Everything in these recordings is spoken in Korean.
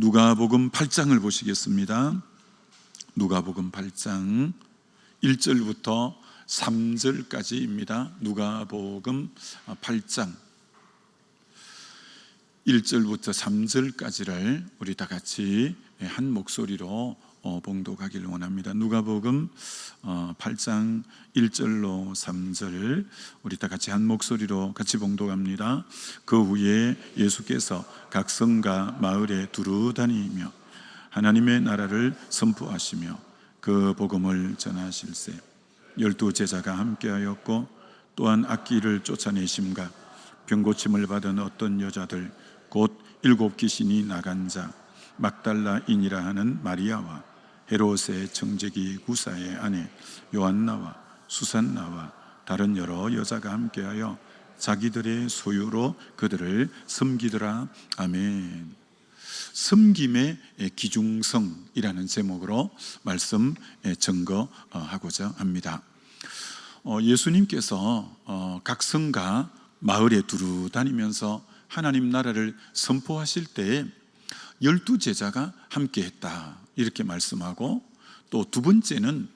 누가복음 8장을 보시겠습니다. 누가복음 8장 1절부터 3절까지입니다. 누가복음 8장 1절부터 3절까지를 우리 다 같이 한 목소리로 봉독하기를 원합니다. 누가복음 8장 1절로 3절 우리 다 같이 한 목소리로 같이 봉독합니다. 그 후에 예수께서 각 성과 마을에 두루 다니며 하나님의 나라를 선포하시며 그 복음을 전하실세 12 제자가 함께하였고 또한 악귀를 쫓아내심과 병고침을 받은 어떤 여자들 곧 7 귀신이 나간 자 막달라인이라 하는 마리아와 헤롯의 청지기 구사의 아내 요한나와 수산나와 다른 여러 여자가 함께하여 자기들의 소유로 그들을 섬기더라. 아멘. 섬김의 기중성이라는 제목으로 말씀 증거하고자 합니다. 예수님께서 각 성과 마을에 두루 다니면서 하나님 나라를 선포하실 때에 12 제자가 함께했다 이렇게 말씀하고, 또 두 번째는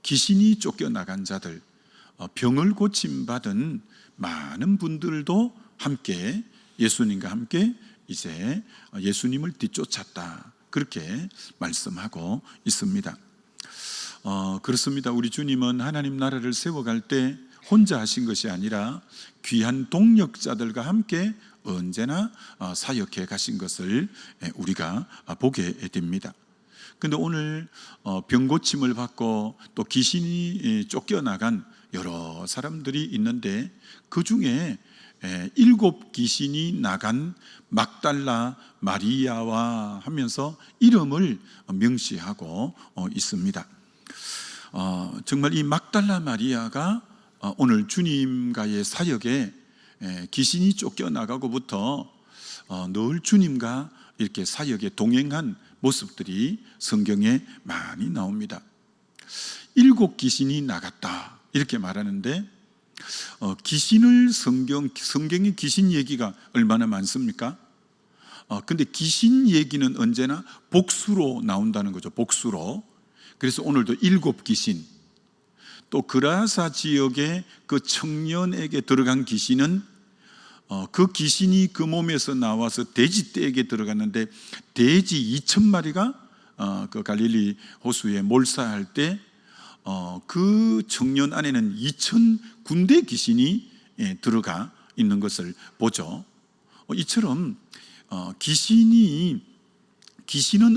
귀신이 쫓겨나간 자들, 병을 고침받은 많은 분들도 함께 예수님과 함께 이제 예수님을 뒤쫓았다 그렇게 말씀하고 있습니다. 그렇습니다. 우리 주님은 하나님 나라를 세워갈 때 혼자 하신 것이 아니라 귀한 동력자들과 함께 언제나 사역해 가신 것을 우리가 보게 됩니다. 그런데 오늘 병고침을 받고 또 귀신이 쫓겨나간 여러 사람들이 있는데 그 중에 7 귀신이 나간 막달라 마리아와 하면서 이름을 명시하고 있습니다. 정말 이 막달라 마리아가 오늘 주님과의 사역에 귀신이 쫓겨나가고부터 늘 주님과 이렇게 사역에 동행한 모습들이 성경에 많이 나옵니다. 7 귀신이 나갔다 이렇게 말하는데 귀신을 성경에 귀신 얘기가 얼마나 많습니까? 근데 귀신 얘기는 언제나 복수로 나온다는 거죠. 복수로. 그래서 오늘도 7 귀신, 또 그라사 지역의 그 청년에게 들어간 귀신은 그 귀신이 그 몸에서 나와서 돼지떼에게 들어갔는데 돼지 2,000마리가 그 갈릴리 호수에 몰사할 때 그 청년 안에는 2,000군데 귀신이 들어가 있는 것을 보죠. 이처럼 귀신은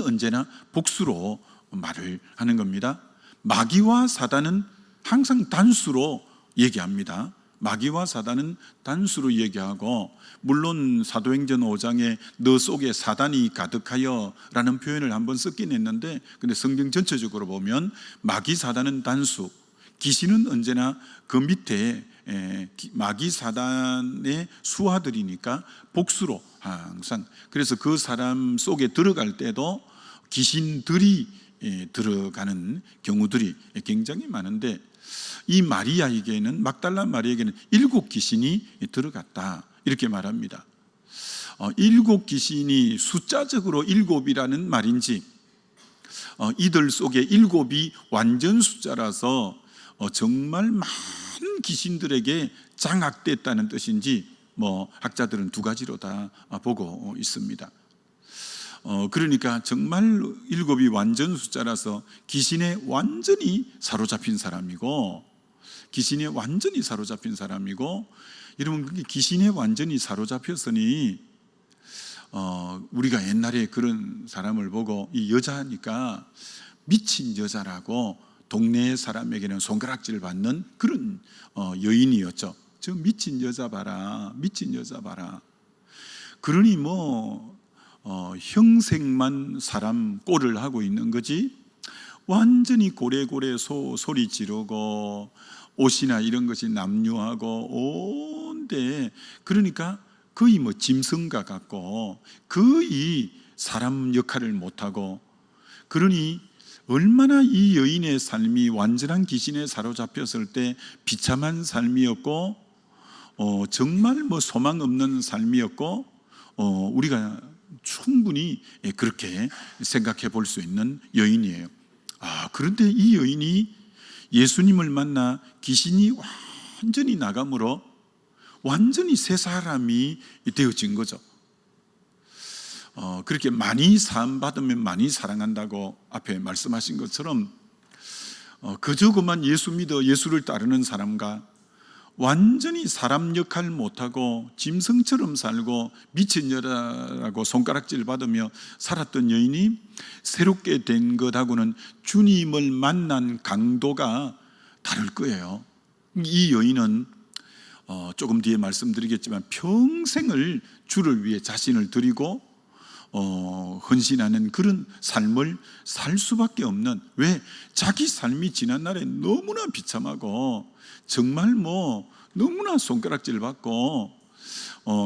언제나 복수로 말을 하는 겁니다. 마귀와 사단은 항상 단수로 얘기합니다. 마귀와 사단은 단수로 얘기하고, 물론 사도행전 5장에 너 속에 사단이 가득하여 라는 표현을 한번 썼긴 했는데, 근데 성경 전체적으로 보면 마귀 사단은 단수, 귀신은 언제나 그 밑에 마귀 사단의 수하들이니까 복수로 항상, 그래서 그 사람 속에 들어갈 때도 귀신들이 들어가는 경우들이 굉장히 많은데, 이 마리아에게는, 막달라 마리아에게는 7 귀신이 들어갔다 이렇게 말합니다. 7 귀신이 숫자적으로 7이라는 말인지, 이들 속에 7이 완전 숫자라서 정말 많은 귀신들에게 장악됐다는 뜻인지 학자들은 두 가지로 다 보고 있습니다. 그러니까 정말 7이 완전 숫자라서 귀신에 완전히 사로잡힌 사람이고, 여러분, 귀신에 완전히 사로잡혔으니 우리가 옛날에 그런 사람을 보고 이 여자니까 미친 여자라고 동네 사람에게는 손가락질을 받는 그런 여인이었죠. 저 미친 여자 봐라, 미친 여자 봐라. 그러니 형색만 사람 꼴을 하고 있는 거지, 완전히 고래고래 소리 지르고 옷이나 이런 것이 남유하고 온데, 그러니까 거의 짐승과 같고 거의 사람 역할을 못하고, 그러니 얼마나 이 여인의 삶이 완전한 귀신에 사로잡혔을 때 비참한 삶이었고, 정말 소망 없는 삶이었고, 우리가 충분히 그렇게 생각해 볼 수 있는 여인이에요. 그런데 이 여인이 예수님을 만나 귀신이 완전히 나감으로 완전히 새 사람이 되어진 거죠. 그렇게 많이 사함받으면 많이 사랑한다고 앞에 말씀하신 것처럼 그저 그만 예수 믿어 예수를 따르는 사람과 완전히 사람 역할 못하고 짐승처럼 살고 미친 여자라고 손가락질 받으며 살았던 여인이 새롭게 된 것하고는 주님을 만난 강도가 다를 거예요. 이 여인은 조금 뒤에 말씀드리겠지만 평생을 주를 위해 자신을 드리고 헌신하는 그런 삶을 살 수밖에 없는, 왜? 자기 삶이 지난날에 너무나 비참하고 정말 너무나 손가락질 받고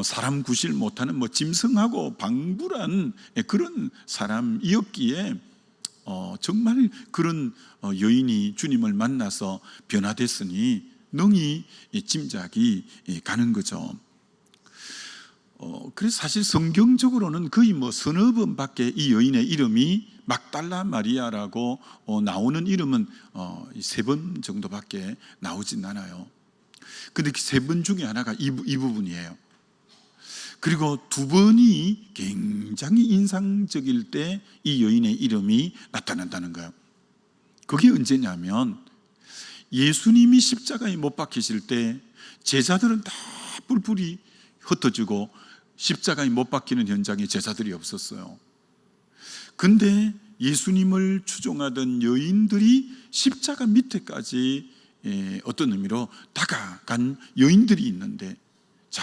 사람 구실 못하는 짐승하고 방불한 그런 사람이었기에 정말 그런 여인이 주님을 만나서 변화됐으니 능히 짐작이 가는 거죠. 그래서 사실 성경적으로는 거의 서너 번밖에 이 여인의 이름이 막달라 마리아라고 나오는 이름은 3번 정도밖에 나오진 않아요. 근데 그 3번 중에 하나가 이 부분이에요. 그리고 2번이 굉장히 인상적일 때 이 여인의 이름이 나타난다는 거예요. 그게 언제냐면 예수님이 십자가에 못 박히실 때 제자들은 다 뿔뿔이 흩어지고 십자가에 못 박히는 현장에 제자들이 없었어요. 근데 예수님을 추종하던 여인들이 십자가 밑에까지 어떤 의미로 다가간 여인들이 있는데,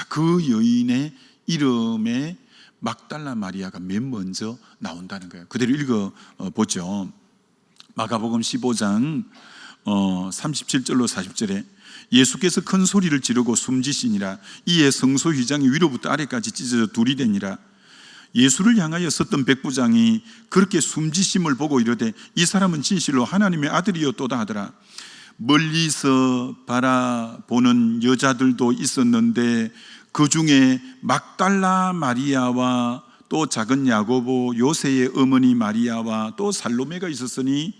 그 여인의 이름에 막달라 마리아가 맨 먼저 나온다는 거예요. 그대로 읽어보죠. 마가복음 15장 37절로 40절에 예수께서 큰 소리를 지르고 숨지시니라. 이에 성소 휘장이 위로부터 아래까지 찢어져 둘이 되니라. 예수를 향하여 섰던 백부장이 그렇게 숨지심을 보고 이르되 이 사람은 진실로 하나님의 아들이었도다 하더라. 멀리서 바라보는 여자들도 있었는데 그 중에 막달라 마리아와 또 작은 야고보 요새의 어머니 마리아와 또 살로메가 있었으니,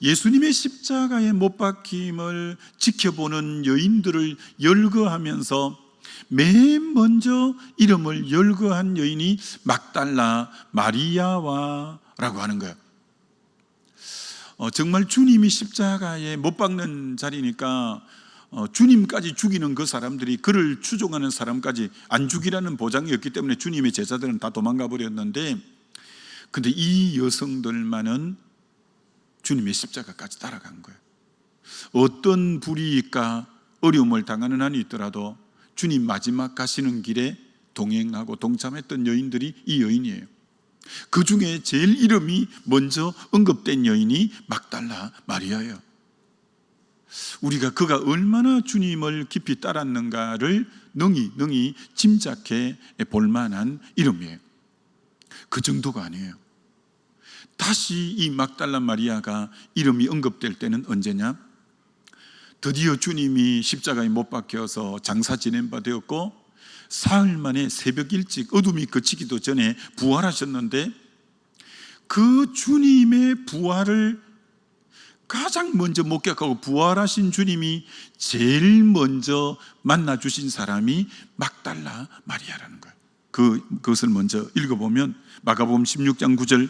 예수님의 십자가에 못 박힘을 지켜보는 여인들을 열거하면서 맨 먼저 이름을 열거한 여인이 막달라 마리아와라고 하는 거예요. 정말 주님이 십자가에 못 박는 자리니까 주님까지 죽이는 그 사람들이 그를 추종하는 사람까지 안 죽이라는 보장이었기 때문에 주님의 제자들은 다 도망가 버렸는데, 근데 이 여성들만은 주님의 십자가까지 따라간 거예요. 어떤 불이익과 어려움을 당하는 한이 있더라도 주님 마지막 가시는 길에 동행하고 동참했던 여인들이 이 여인이에요. 그 중에 제일 이름이 먼저 언급된 여인이 막달라 마리아예요. 우리가 그가 얼마나 주님을 깊이 따랐는가를 능히 짐작해 볼 만한 이름이에요. 그 정도가 아니에요. 다시 이 막달라 마리아가 이름이 언급될 때는 언제냐? 드디어 주님이 십자가에 못 박혀서 장사 지낸 바 되었고 사흘 만에 새벽 일찍 어둠이 그치기도 전에 부활하셨는데, 그 주님의 부활을 가장 먼저 목격하고 부활하신 주님이 제일 먼저 만나주신 사람이 막달라 마리아라는 거예요. 그것을 먼저 읽어보면 마가복음 16장 9절,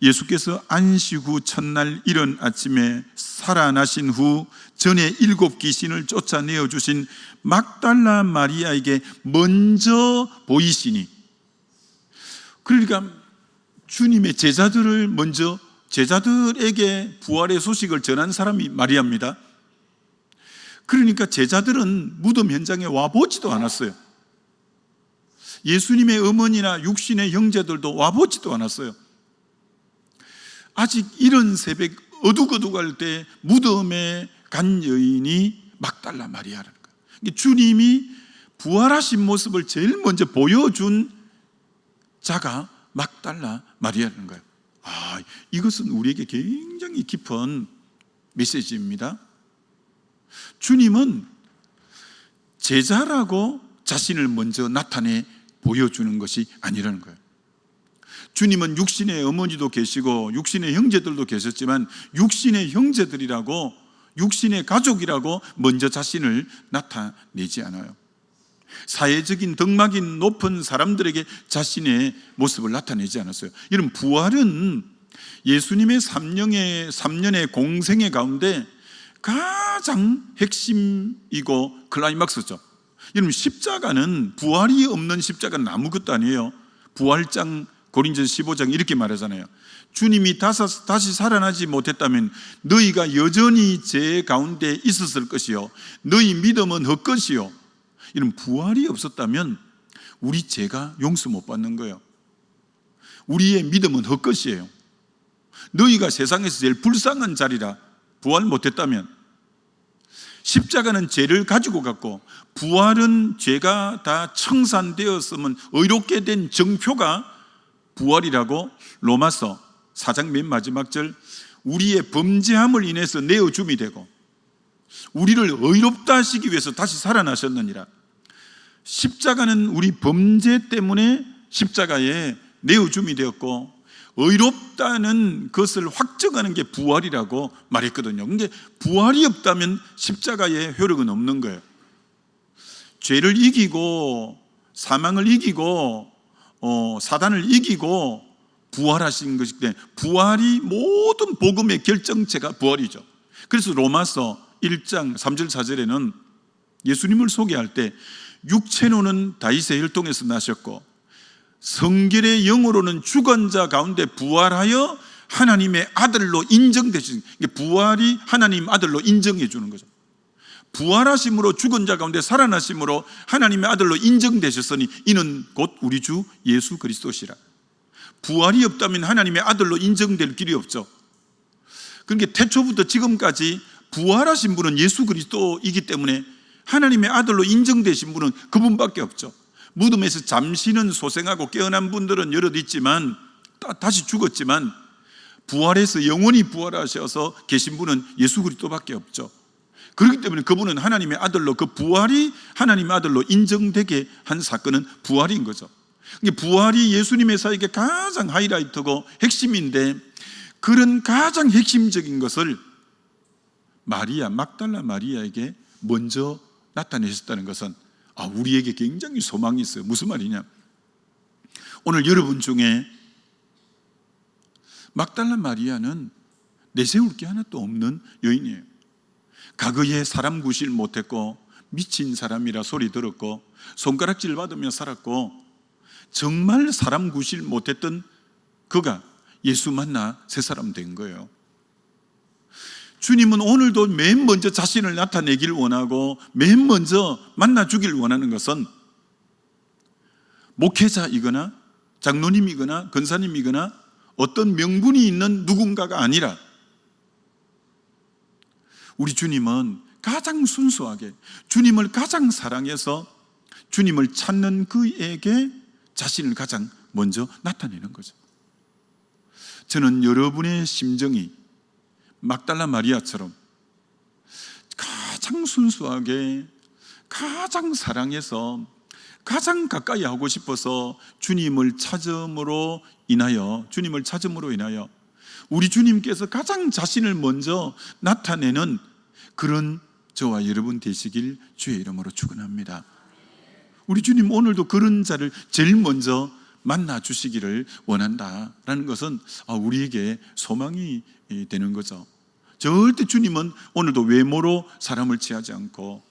예수께서 안식 후 첫날 이른 아침에 살아나신 후 전에 7 귀신을 쫓아내어 주신 막달라 마리아에게 먼저 보이시니, 그러니까 주님의 제자들을 먼저 제자들에게 부활의 소식을 전한 사람이 마리아입니다. 그러니까 제자들은 무덤 현장에 와보지도 않았어요. 예수님의 어머니나 육신의 형제들도 와보지도 않았어요. 아직 이른 새벽 어둑어둑할 때 무덤에 간 여인이 막달라 마리아라는 거예요. 주님이 부활하신 모습을 제일 먼저 보여준 자가 막달라 마리아라는 거예요. 이것은 우리에게 굉장히 깊은 메시지입니다. 주님은 제자라고 자신을 먼저 나타내 보여주는 것이 아니라는 거예요. 주님은 육신의 어머니도 계시고 육신의 형제들도 계셨지만 육신의 형제들이라고, 육신의 가족이라고 먼저 자신을 나타내지 않아요. 사회적인 덕망이 높은 사람들에게 자신의 모습을 나타내지 않았어요. 이런 부활은 예수님의 3년의 공생애 가운데 가장 핵심이고 클라이막스죠. 여러분, 십자가는, 부활이 없는 십자가는 아무것도 아니에요. 부활장 고린도서 15장 이렇게 말하잖아요. 주님이 다시 살아나지 못했다면 너희가 여전히 죄 가운데 있었을 것이요, 너희 믿음은 헛것이요. 이런 부활이 없었다면 우리 죄가 용서 못 받는 거예요. 우리의 믿음은 헛것이에요. 너희가 세상에서 제일 불쌍한 자리라, 부활 못했다면. 십자가는 죄를 가지고 갔고, 부활은 죄가 다 청산되었으면 의롭게 된 정표가 부활이라고 로마서 4장 맨 마지막 절, 우리의 범죄함을 인해서 내어줌이 되고 우리를 의롭다 하시기 위해서 다시 살아나셨느니라. 십자가는 우리 범죄 때문에 십자가에 내어줌이 되었고, 의롭다는 것을 확정하는 게 부활이라고 말했거든요. 근데 부활이 없다면 십자가의 효력은 없는 거예요. 죄를 이기고 사망을 이기고 사단을 이기고 부활하신 것이기 때문에 부활이 모든 복음의 결정체가 부활이죠. 그래서 로마서 1장 3절 4절에는 예수님을 소개할 때 육체로는 다윗의 혈통에서 나셨고 성결의 영으로는 죽은 자 가운데 부활하여 하나님의 아들로 인정되신, 부활이 하나님 아들로 인정해 주는 거죠. 부활하심으로 죽은 자 가운데 살아나심으로 하나님의 아들로 인정되셨으니 이는 곧 우리 주 예수 그리스도시라. 부활이 없다면 하나님의 아들로 인정될 길이 없죠. 그러니까 태초부터 지금까지 부활하신 분은 예수 그리스도이기 때문에 하나님의 아들로 인정되신 분은 그분밖에 없죠. 무덤에서 잠시는 소생하고 깨어난 분들은 여럿 있지만 다시 죽었지만 부활해서 영원히 부활하셔서 계신 분은 예수 그리스도밖에 없죠. 그렇기 때문에 그분은 하나님의 아들로, 그 부활이 하나님의 아들로 인정되게 한 사건은 부활인 거죠. 부활이 예수님의 사역의 가장 하이라이트고 핵심인데, 그런 가장 핵심적인 것을 마리아, 막달라 마리아에게 먼저 나타내셨다는 것은 우리에게 굉장히 소망이 있어요. 무슨 말이냐? 오늘 여러분 중에 막달라 마리아는 내세울 게 하나도 없는 여인이에요. 과거에 사람 구실 못했고 미친 사람이라 소리 들었고 손가락질 받으며 살았고 정말 사람 구실 못했던 그가 예수 만나 새 사람 된 거예요. 주님은 오늘도 맨 먼저 자신을 나타내길 원하고 맨 먼저 만나주길 원하는 것은 목회자이거나 장로님이거나 권사님이거나 어떤 명분이 있는 누군가가 아니라 우리 주님은 가장 순수하게 주님을 가장 사랑해서 주님을 찾는 그에게 자신을 가장 먼저 나타내는 거죠. 저는 여러분의 심정이 막달라 마리아처럼 가장 순수하게 가장 사랑해서 가장 가까이 하고 싶어서 주님을 찾음으로 인하여 우리 주님께서 가장 자신을 먼저 나타내는 그런 저와 여러분 되시길 주의 이름으로 축원합니다. 우리 주님 오늘도 그런 자를 제일 먼저 만나 주시기를 원한다라는 것은 우리에게 소망이 되는 거죠. 절대 주님은 오늘도 외모로 사람을 취하지 않고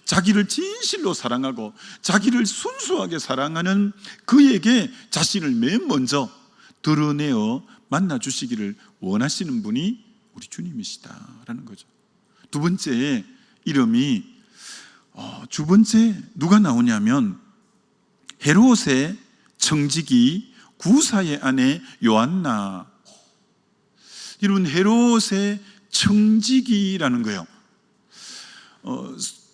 자기를 진실로 사랑하고 자기를 순수하게 사랑하는 그에게 자신을 맨 먼저 드러내어 만나 주시기를 원하시는 분이 우리 주님이시다라는 거죠. 두 번째 이름이 두 번째 누가 나오냐면 헤롯의 청지기 구사의 아내 요한나. 여러분, 헤롯의 청지기라는 거예요.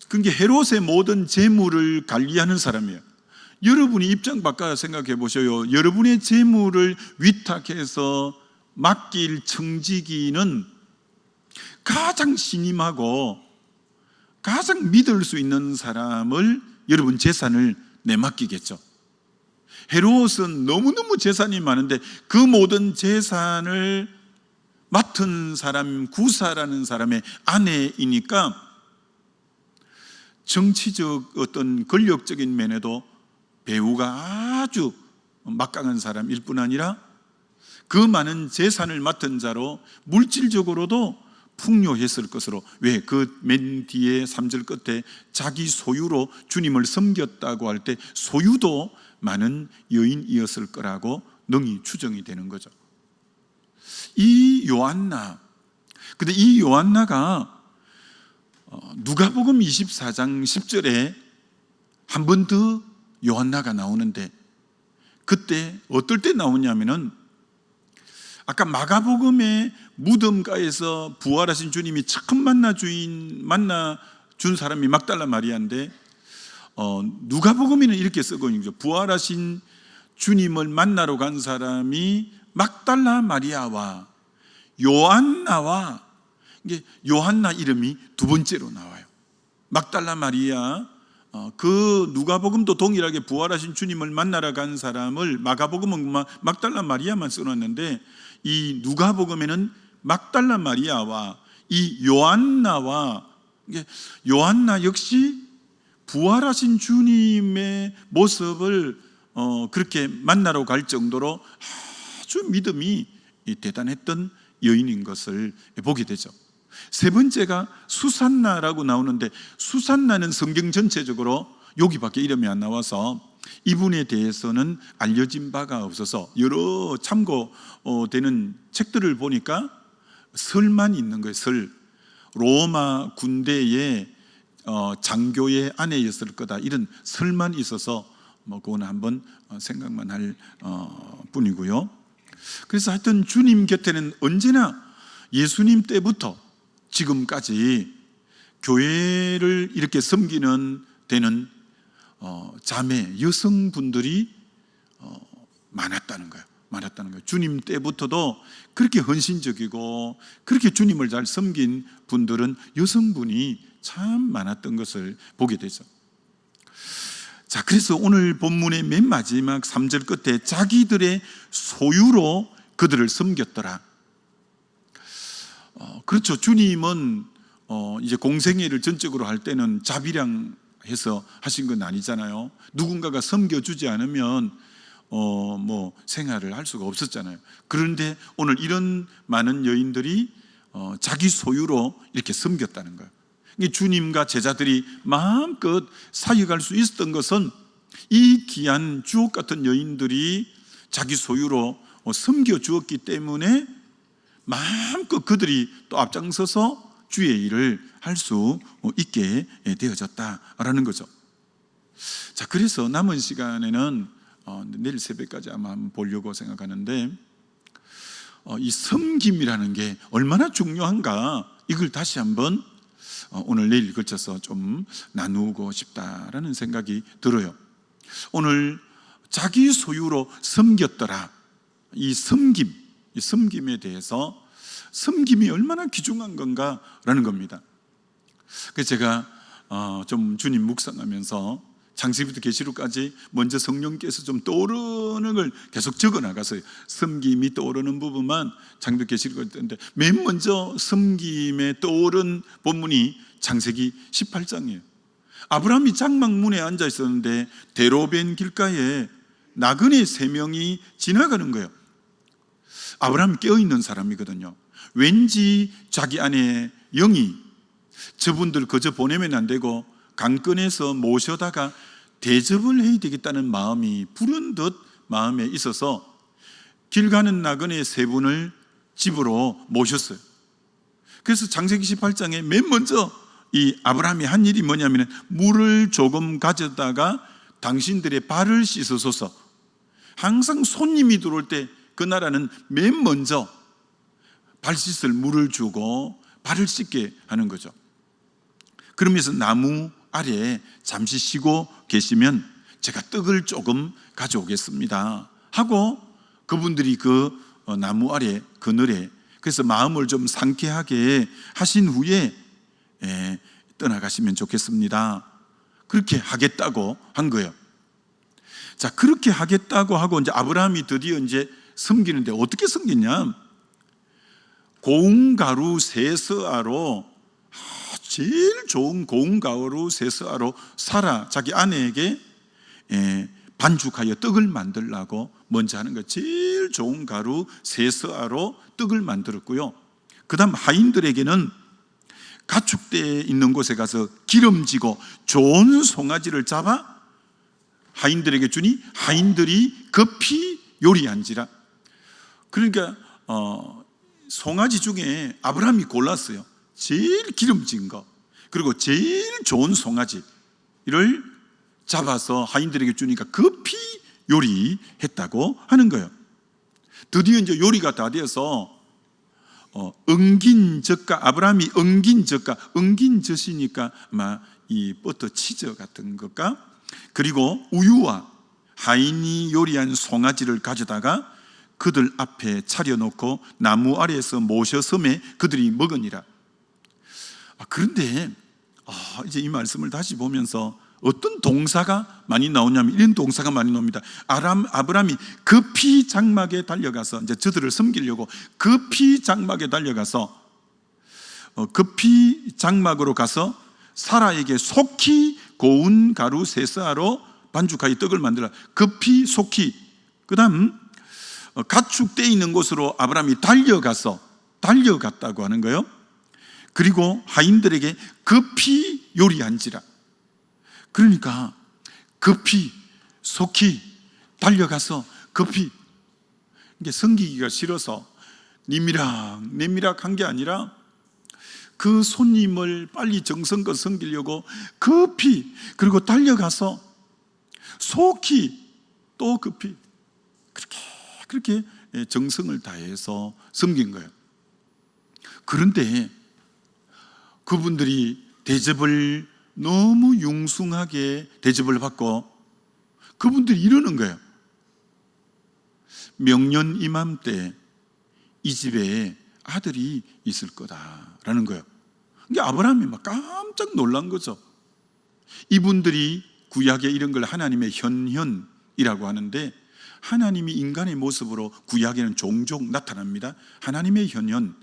그게 헤롯의 모든 재물을 관리하는 사람이에요. 여러분이 입장 바꿔 생각해 보셔요. 여러분의 재물을 위탁해서 맡길 청지기는 가장 신임하고 가장 믿을 수 있는 사람을 여러분 재산을 내맡기겠죠. 헤롯은 너무너무 재산이 많은데 그 모든 재산을 맡은 사람, 구사라는 사람의 아내이니까 정치적 어떤 권력적인 면에도 배우가 아주 막강한 사람일 뿐 아니라 그 많은 재산을 맡은 자로 물질적으로도 풍요했을 것으로, 왜 그 맨 뒤에 3절 끝에 자기 소유로 주님을 섬겼다고 할 때 소유도 많은 여인이었을 거라고 능히 추정이 되는 거죠. 이 요한나, 근데 이 요한나가 누가복음 24장 10절에 한 번 더 요한나가 나오는데, 그때 어떨 때 나오냐면은 아까 마가복음의 무덤가에서 부활하신 주님이 처음 만나 준 사람이 막달라 마리아인데, 누가복음에는 이렇게 쓰고 있는 거죠. 부활하신 주님을 만나러 간 사람이 막달라 마리아와 요한나와, 이게 요한나 이름이 두 번째로 나와요. 막달라 마리아, 그 누가복음도 동일하게 부활하신 주님을 만나러 간 사람을 마가복음은 막달라 마리아만 써놨는데, 이 누가복음에는 막달라 마리아와 이 요한나와, 요한나 역시 부활하신 주님의 모습을 그렇게 만나러 갈 정도로 아주 믿음이 대단했던 여인인 것을 보게 되죠. 세 번째가 수산나라고 나오는데, 수산나는 성경 전체적으로 여기밖에 이름이 안 나와서 이분에 대해서는 알려진 바가 없어서 여러 참고되는 책들을 보니까 설만 있는 거예요. 설. 로마 군대의 장교의 아내였을 거다, 이런 설만 있어서 그거는 한번 생각만 할 뿐이고요. 그래서 하여튼 주님 곁에는 언제나 예수님 때부터 지금까지 교회를 이렇게 섬기는 데는 자매, 여성분들이 많았다는 거예요. 주님 때부터도 그렇게 헌신적이고 그렇게 주님을 잘 섬긴 분들은 여성분이 참 많았던 것을 보게 되죠. 자, 그래서 오늘 본문의 맨 마지막 3절 끝에 자기들의 소유로 그들을 섬겼더라. 그렇죠. 주님은 이제 공생애를 전적으로 할 때는 자비량해서 하신 건 아니잖아요. 누군가가 섬겨주지 않으면 생활을 할 수가 없었잖아요. 그런데 오늘 이런 많은 여인들이 자기 소유로 이렇게 섬겼다는 거예요. 주님과 제자들이 마음껏 사역할 수 있었던 것은 이 귀한 주옥 같은 여인들이 자기 소유로 섬겨 주었기 때문에 마음껏 그들이 또 앞장서서 주의 일을 할 수 있게 되어졌다라는 거죠. 자, 그래서 남은 시간에는 내일 새벽까지 아마 한번 보려고 생각하는데, 이 섬김이라는 게 얼마나 중요한가, 이걸 다시 한번 오늘 내일 걸쳐서 좀 나누고 싶다라는 생각이 들어요. 오늘 자기 소유로 섬겼더라, 이 섬김에 대해서, 섬김이 얼마나 귀중한 건가라는 겁니다. 그래서 제가 좀 주님 묵상하면서 창세기부터 계시록까지 먼저 성령께서 좀 떠오르는 걸 계속 적어 나갔어요. 섬김이 떠오르는 부분만 창세기부터 계시록까지 했는데, 맨 먼저 섬김에 떠오른 본문이 창세기 18장이에요. 아브라함이 장막문에 앉아 있었는데 대로벤 길가에 나그네 3명이 지나가는 거예요. 아브라함이 깨어있는 사람이거든요. 왠지 자기 아내 영이 저분들 그저 보내면 안 되고 강권에서 모셔다가 대접을 해야 되겠다는 마음이 불현듯 마음에 있어서 길 가는 나그네 3분을 집으로 모셨어요. 그래서 창세기 18장에 맨 먼저 이 아브라함이 한 일이 뭐냐면, 물을 조금 가져다가 당신들의 발을 씻어소서. 항상 손님이 들어올 때 그 나라는 맨 먼저 발 씻을 물을 주고 발을 씻게 하는 거죠. 그러면서 나무 아래에 잠시 쉬고 계시면 제가 떡을 조금 가져오겠습니다 하고, 그분들이 그 나무 아래 그늘에, 그래서 마음을 좀 상쾌하게 하신 후에 떠나가시면 좋겠습니다, 그렇게 하겠다고 한 거예요. 자, 그렇게 하겠다고 하고 이제 아브라함이 드디어 이제 섬기는데 어떻게 섬겼냐? 고운 가루 세서아로, 제일 좋은 고운 가루 세서아로 사라 자기 아내에게 반죽하여 떡을 만들라고 먼저 하는 거. 제일 좋은 가루 세서아로 떡을 만들었고요. 그 다음 하인들에게는 가축대에 있는 곳에 가서 기름지고 좋은 송아지를 잡아 하인들에게 주니 하인들이 급히 요리한지라. 그러니까 송아지 중에 아브라함이 골랐어요. 제일 기름진 거, 그리고 제일 좋은 송아지를 잡아서 하인들에게 주니까 급히 요리했다고 하는 거예요. 드디어 이제 요리가 다 되어서 은긴젓과, 아브라함이 은긴젓과, 은긴젓이니까 아마 이 버터 치즈 같은 것과, 그리고 우유와 하인이 요리한 송아지를 가져다가 그들 앞에 차려놓고 나무 아래에서 모셔 섬에 그들이 먹으니라. 그런데 이제 이 말씀을 다시 보면서 어떤 동사가 많이 나오냐면 이런 동사가 많이 나옵니다. 아브라함이 급히 장막에 달려가서, 이제 저들을 섬기려고 급히 장막에 달려가서 급히 장막으로 가서 사라에게 속히 고운 가루 세서아로 반죽하여 떡을 만들라. 급히 속히. 그 다음 가축대에 있는 곳으로 아브라함이 달려갔다고 하는 거예요. 그리고 하인들에게 급히 요리한지라. 그러니까 급히 속히 달려가서 급히, 이게 섬기기가 싫어서 내미락한 게 아니라 그 손님을 빨리 정성껏 섬기려고 급히, 그리고 달려가서 속히 또 급히, 그렇게 정성을 다해서 섬긴 거예요. 그런데 그분들이 대접을 너무 융숭하게 대접을 받고 그분들이 이러는 거예요. 명년 이맘때 이 집에 아들이 있을 거다라는 거예요. 근데 아브라함이 막 깜짝 놀란 거죠. 이분들이 구약에 이런 걸 하나님의 현현이라고 하는데, 하나님이 인간의 모습으로 구약에는 종종 나타납니다. 하나님의 현현,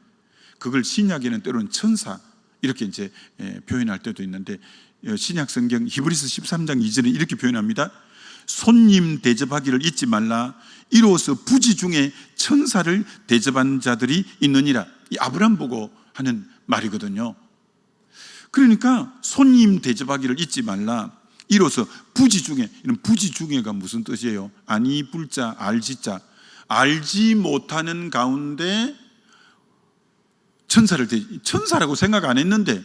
그걸 신약에는 때로는 천사 이렇게 이제 표현할 때도 있는데, 신약 성경 히브리서 13장 2절에 이렇게 표현합니다. 손님 대접하기를 잊지 말라. 이로써 부지 중에 천사를 대접한 자들이 있느니라. 이 아브라함 보고 하는 말이거든요. 그러니까 손님 대접하기를 잊지 말라. 이로써 부지 중에, 이런 부지 중에가 무슨 뜻이에요? 아니 불자 알지자, 알지 못하는 가운데 천사라고 생각 안 했는데,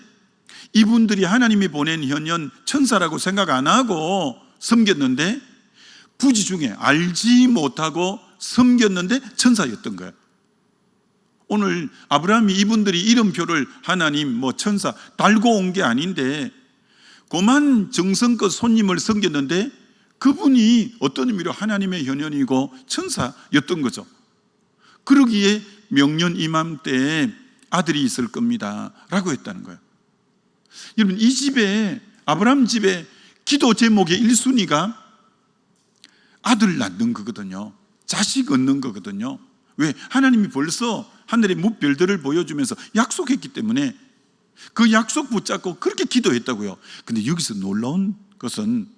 이분들이 하나님이 보낸 현현 천사라고 생각 안 하고 섬겼는데, 부지 중에 알지 못하고 섬겼는데 천사였던 거예요. 오늘 아브라함이 이분들이 이름표를 하나님, 천사 달고 온 게 아닌데 그만 정성껏 손님을 섬겼는데 그분이 어떤 의미로 하나님의 현현이고 천사였던 거죠. 그러기에 명년 이맘때에 아들이 있을 겁니다 라고 했다는 거예요. 여러분, 이 집에, 아브라함 집에 기도 제목의 1순위가 아들 낳는 거거든요. 자식 얻는 거거든요. 왜? 하나님이 벌써 하늘의 무별들을 보여주면서 약속했기 때문에 그 약속 붙잡고 그렇게 기도했다고요. 근데 여기서 놀라운 것은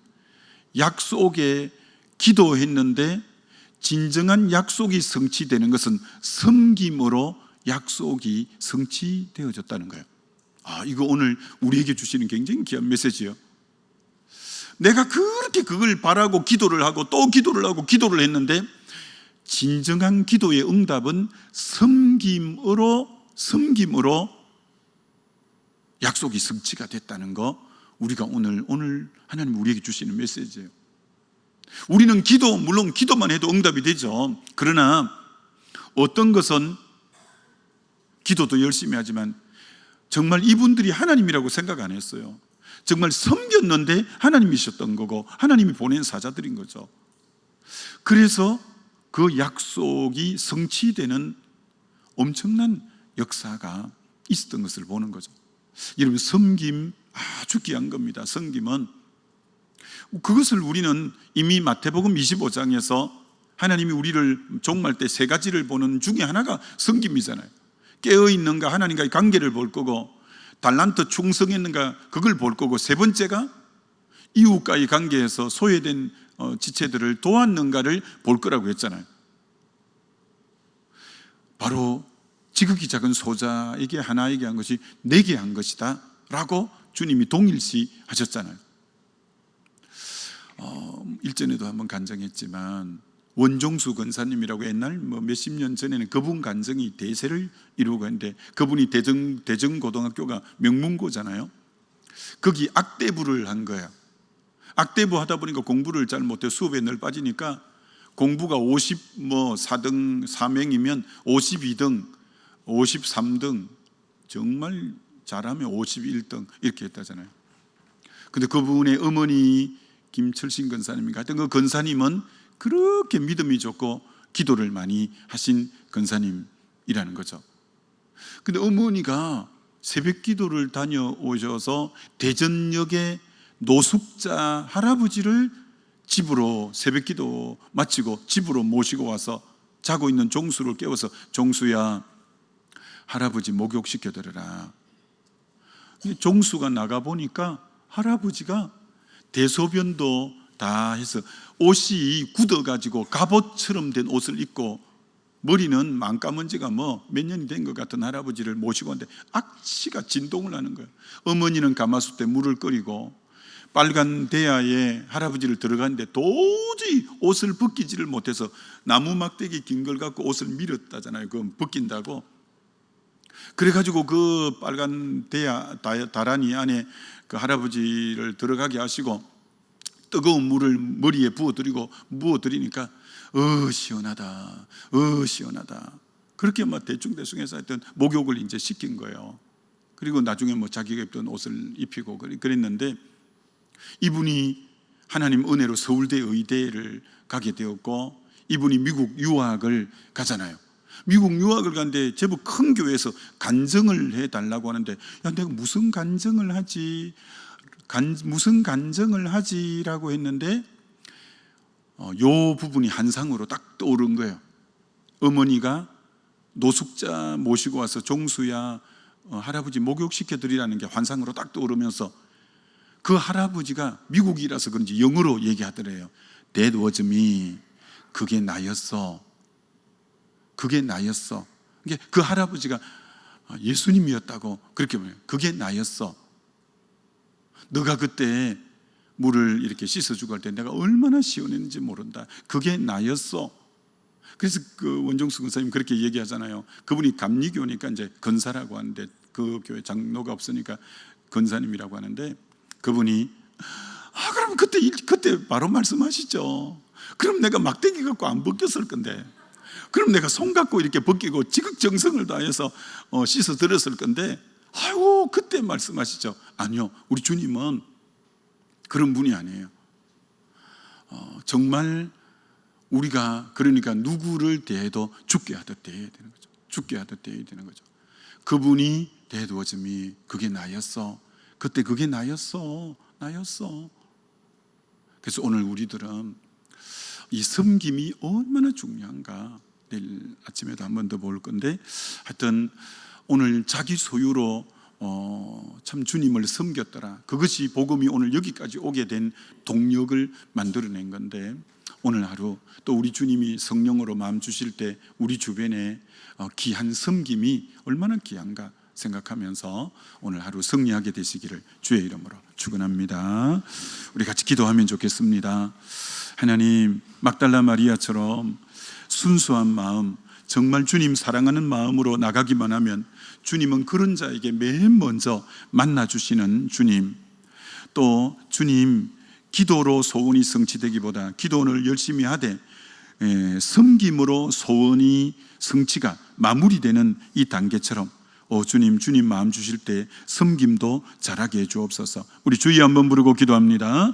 약속에 기도했는데 진정한 약속이 성취되는 것은 섬김으로 약속이 성취되어졌다는 거예요. 이거 오늘 우리에게 주시는 굉장히 귀한 메시지예요. 내가 그렇게 그걸 바라고 기도를 하고 또 기도를 하고 기도를 했는데 진정한 기도의 응답은 섬김으로 약속이 성취가 됐다는 거, 우리가 오늘 하나님 우리에게 주시는 메시지예요. 우리는 물론 기도만 해도 응답이 되죠. 그러나 어떤 것은 기도도 열심히 하지만 정말 이분들이 하나님이라고 생각 안 했어요. 정말 섬겼는데 하나님이셨던 거고 하나님이 보낸 사자들인 거죠. 그래서 그 약속이 성취되는 엄청난 역사가 있었던 것을 보는 거죠. 여러분, 섬김 아주 귀한 겁니다. 섬김은 그것을 우리는 이미 마태복음 25장에서 하나님이 우리를 종말 때 세 가지를 보는 중에 하나가 섬김이잖아요. 깨어있는가 하나님과의 관계를 볼 거고, 달란트 충성했는가 그걸 볼 거고, 세 번째가 이웃과의 관계에서 소외된 지체들을 도왔는가를 볼 거라고 했잖아요. 바로 지극히 작은 소자에게 하나에게 한 것이 내게 한 것이다 라고 주님이 동일시 하셨잖아요. 일전에도 한번 간증했지만, 원종수 권사님이라고 옛날 몇십 년 전에는 그분 간증이 대세를 이루고 있는데, 그분이 대전고등학교가 명문고잖아요. 거기 악대부를 한 거야. 악대부 하다 보니까 공부를 잘 못해 수업에 늘 빠지니까, 공부가 54등 4명이면 52등 53등, 정말 잘하면 51등 이렇게 했다잖아요. 근데 그분의 어머니 김철신 권사님이 같은 그 권사님은 그렇게 믿음이 좋고 기도를 많이 하신 권사님이라는 거죠. 근데 어머니가 새벽 기도를 다녀오셔서 대전역의 노숙자 할아버지를 집으로 새벽 기도 마치고 집으로 모시고 와서 자고 있는 종수를 깨워서, 종수야, 할아버지 목욕시켜드려라. 종수가 나가보니까 할아버지가 대소변도 다 해서 옷이 굳어가지고 갑옷처럼 된 옷을 입고, 머리는 망까먼지가 몇 년이 된 것 같은 할아버지를 모시고 왔는데 악취가 진동을 하는 거예요. 어머니는 가마솥에 물을 끓이고 빨간 대야에 할아버지를 들어갔는데 도저히 옷을 벗기지를 못해서 나무 막대기 긴 걸 갖고 옷을 밀었다잖아요. 그건 벗긴다고. 그래가지고 그 빨간 다라니 안에 그 할아버지를 들어가게 하시고 뜨거운 물을 머리에 부어드리니까 시원하다, 시원하다. 그렇게 대충 해서 하여튼 목욕을 이제 시킨 거예요. 그리고 나중에 자기가 입던 옷을 입히고 그랬는데, 이분이 하나님 은혜로 서울대 의대를 가게 되었고, 이분이 미국 유학을 가잖아요. 미국 유학을 가는데 제법 큰 교회에서 간증을 해달라고 하는데, 야, 내가 무슨 간증을 하지라고 했는데, 요 부분이 한상으로 딱 떠오른 거예요. 어머니가 노숙자 모시고 와서 종수야, 할아버지 목욕시켜드리라는 게 환상으로 딱 떠오르면서, 그 할아버지가 미국이라서 그런지 영어로 얘기하더래요. That was me. 그게 나였어. 그게 나였어. 그 할아버지가 예수님이었다고 그렇게 말해요. 그게 나였어. 너가 그때 물을 이렇게 씻어주고 할 때 내가 얼마나 시원했는지 모른다. 그게 나였어. 그래서 그 원종수 권사님 그렇게 얘기하잖아요. 그분이 감리교니까 이제 권사라고 하는데, 그 교회 장로가 없으니까 권사님이라고 하는데, 그분이 그럼 그때 바로 말씀하시죠. 그럼 내가 막대기 갖고 안 벗겼을 건데, 그럼 내가 손 갖고 이렇게 벗기고 지극정성을 다해서 씻어 드렸을 건데, 아이고 그때 말씀하시죠. 아니요, 우리 주님은 그런 분이 아니에요. 정말 우리가 그러니까 누구를 대해도 죽게 하듯 대해야 되는 거죠. 죽게 하듯 대해야 되는 거죠. 그분이 대두어짐이 그게 나였어. 그때 그게 나였어. 그래서 오늘 우리들은 이 섬김이 얼마나 중요한가, 내일 아침에도 한 번 더 볼 건데, 하여튼 오늘 자기 소유로 참 주님을 섬겼더라. 그것이 복음이 오늘 여기까지 오게 된 동력을 만들어낸 건데, 오늘 하루 또 우리 주님이 성령으로 마음 주실 때 우리 주변에 귀한 섬김이 얼마나 귀한가 생각하면서 오늘 하루 승리하게 되시기를 주의 이름으로 축원합니다. 우리 같이 기도하면 좋겠습니다. 하나님, 막달라 마리아처럼 순수한 마음, 정말 주님 사랑하는 마음으로 나가기만 하면 주님은 그런 자에게 맨 먼저 만나주시는 주님, 또 주님 기도로 소원이 성취되기보다 기도를 열심히 하되 섬김으로 소원이 성취가 마무리되는 이 단계처럼 주님 마음 주실 때 섬김도 잘하게 해 주옵소서. 우리 주의 한번 부르고 기도합니다.